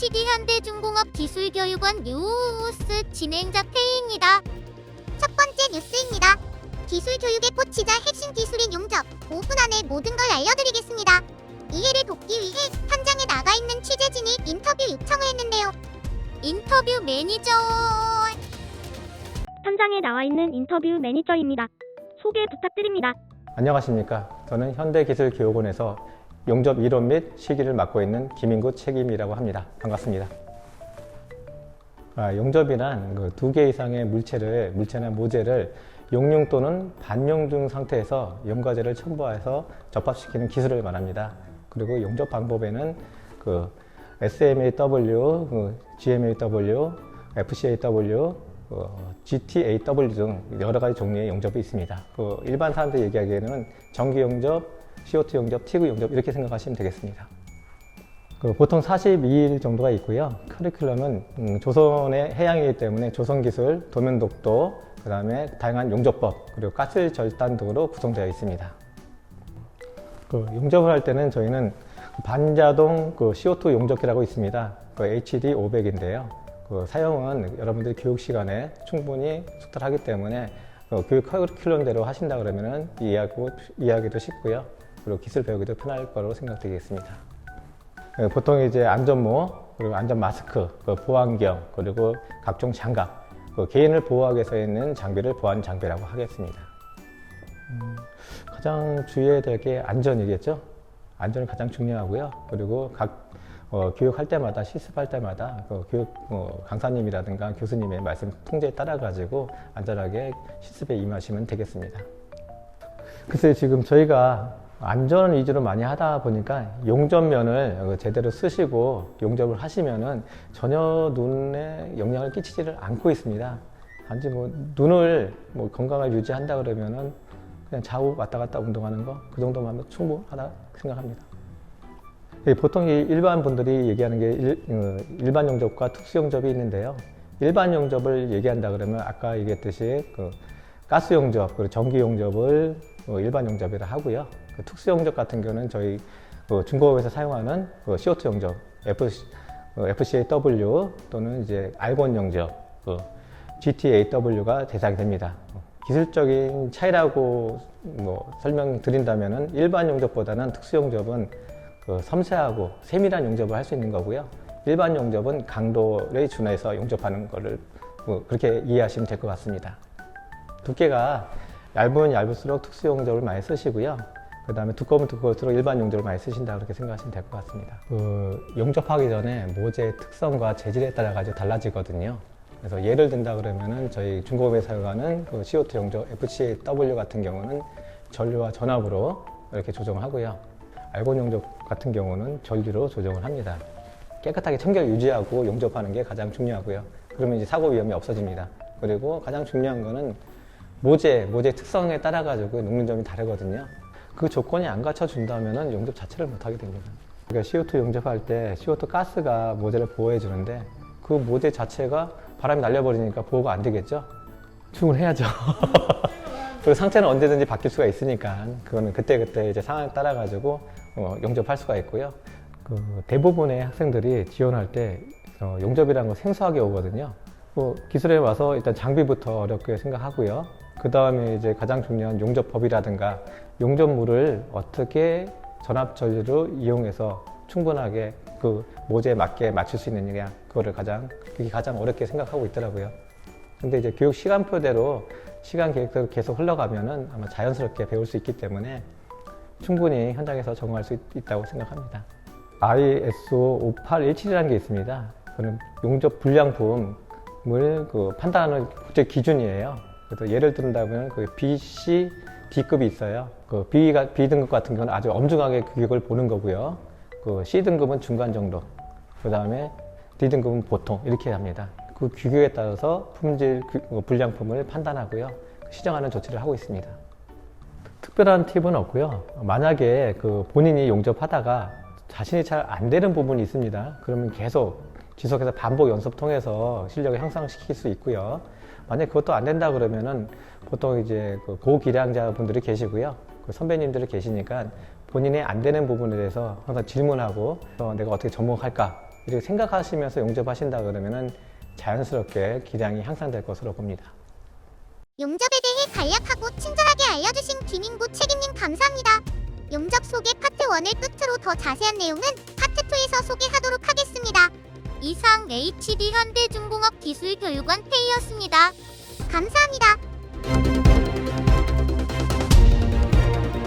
HD 현대중공업 기술교육원 뉴스 진행자 K입니다. 첫 번째 뉴스입니다. 기술교육의 꽃이자 핵심 기술인 용접, 5분 안에 모든 걸 알려드리겠습니다. 이해를 돕기 위해 현장에 나가 있는 취재진이 인터뷰 요청을 했는데요. 인터뷰 매니저. 현장에 나와 있는 인터뷰 매니저입니다. 소개 부탁드립니다. 안녕하십니까. 저는 현대기술교육원에서 용접 이론 및 실기를 맡고 있는 김인구 책임이라고 합니다. 반갑습니다. 용접이란 그 2개 이상의 물체나 모재를 용융 또는 반용 중 상태에서 염과제를 첨부해서 접합시키는 기술을 말합니다. 그리고 용접 방법에는 그 SMAW, GMAW, FCAW, GTAW 등 여러 가지 종류의 용접이 있습니다. 일반 사람들이 얘기하기에는 전기 용접, CO2 용접, TIG 용접 이렇게 생각하시면 되겠습니다. 보통 42일 정도가 있고요. 커리큘럼은 조선의 해양이기 때문에 조선기술, 도면독도, 그 다음에 다양한 용접법, 그리고 가스절단 등으로 구성되어 있습니다. 용접을 할 때는 저희는 반자동 CO2 용접기라고 있습니다. HD 500인데요. 사용은 여러분들이 교육 시간에 충분히 숙달하기 때문에 교육 커리큘럼대로 하신다 그러면 이해하기도 쉽고요. 그리고 기술 배우기도 편할 거라고 생각되겠습니다. 보통 이제 안전모, 그리고 안전 마스크, 보안경, 그리고 각종 장갑, 개인을 보호하기 위해서 있는 장비를 보안 장비라고 하겠습니다. 가장 주의해야 될 게 안전이겠죠. 안전이 가장 중요하고요. 그리고 교육할 때마다, 실습할 때마다 교육 강사님이라든가 교수님의 말씀 통제에 따라 가지고 안전하게 실습에 임하시면 되겠습니다. 글쎄 지금 저희가 안전 위주로 많이 하다 보니까 용접면을 제대로 쓰시고 용접을 하시면은 전혀 눈에 영향을 끼치지를 않고 있습니다. 단지 눈을 건강을 유지한다 그러면은 그냥 좌우 왔다 갔다 운동하는 거 그 정도만 하면 충분하다 생각합니다. 보통 일반 분들이 얘기하는 게 일반 용접과 특수 용접이 있는데요. 일반 용접을 얘기한다 그러면 아까 얘기했듯이 가스 용접, 그리고 전기 용접을 일반 용접이라 하고요. 특수 용접 같은 경우는 저희 중공업에서 사용하는 CO2 용접, FCAW 또는 이제 알곤 용접, GTAW가 대상이 됩니다. 기술적인 차이라고 설명드린다면은 일반 용접보다는 특수 용접은 섬세하고 세밀한 용접을 할 수 있는 거고요. 일반 용접은 강도에 준해서 용접하는 거를 그렇게 이해하시면 될 것 같습니다. 두께가 얇으면 얇을수록 특수 용접을 많이 쓰시고요. 그 다음에 두꺼우면 두꺼울수록 일반 용접을 많이 쓰신다 그렇게 생각하시면 될 것 같습니다. 용접하기 전에 모재의 특성과 재질에 따라 가지고 달라지거든요. 그래서 예를 든다 그러면은 저희 중공업에 사용하는 CO2 용접 FCAW 같은 경우는 전류와 전압으로 이렇게 조정을 하고요. 알곤 용접 같은 경우는 전류로 조정을 합니다. 깨끗하게 청결 유지하고 용접하는 게 가장 중요하고요. 그러면 이제 사고 위험이 없어집니다. 그리고 가장 중요한 거는 모재 특성에 따라 가지고 녹는 점이 다르거든요. 그 조건이 안 갖춰준다면 용접 자체를 못하게 됩니다. 그러니까 CO2 용접할 때 CO2 가스가 모재를 보호해 주는데 그 모재 자체가 바람이 날려버리니까 보호가 안 되겠죠? 충분해야죠. 그리고 상태는 언제든지 바뀔 수가 있으니까 그거는 그때그때 이제 상황에 따라 가지고 용접할 수가 있고요. 대부분의 학생들이 지원할 때 용접이라는 거 생소하게 오거든요. 기술에 와서 일단 장비부터 어렵게 생각하고요. 그 다음에 이제 가장 중요한 용접법이라든가 용접물을 어떻게 전압 전류로 이용해서 충분하게 그 모재에 맞게 맞출 수 있느냐 그게 가장 어렵게 생각하고 있더라고요. 근데 이제 교육 시간표대로 시간 계획대로 계속 흘러가면은 아마 자연스럽게 배울 수 있기 때문에 충분히 현장에서 적응할 수 있다고 생각합니다. ISO 5817이라는 게 있습니다. 그는 용접 불량품을 판단하는 국제 기준이에요. 그래서 예를 든다면 BC, D급이 있어요. B등급 같은 경우는 아주 엄중하게 규격을 보는 거고요. C등급은 중간 정도, 그 다음에 D등급은 보통 이렇게 합니다. 그 규격에 따라서 품질 불량품을 판단하고요. 시정하는 조치를 하고 있습니다. 특별한 팁은 없고요. 만약에 본인이 용접하다가 자신이 잘 안 되는 부분이 있습니다. 그러면 계속 지속해서 반복 연습 통해서 실력을 향상시킬 수 있고요. 만약 그것도 안 된다 그러면은 보통 이제 고기량자 분들이 계시고요. 선배님들이 계시니까 본인이 안 되는 부분에 대해서 항상 질문하고 내가 어떻게 접목할까 이렇게 생각하시면서 용접하신다 그러면은 자연스럽게 기량이 향상될 것으로 봅니다. 용접에 대해 간략하고 친절하게 알려주신 김인구 책임님 감사합니다. 용접 소개 파트 1을 끝으로 더 자세한 내용은 파트 2에서 소개하도록 하겠습니다. 이상 HD 현대중공업 기술교육원 페이였습니다. 감사합니다.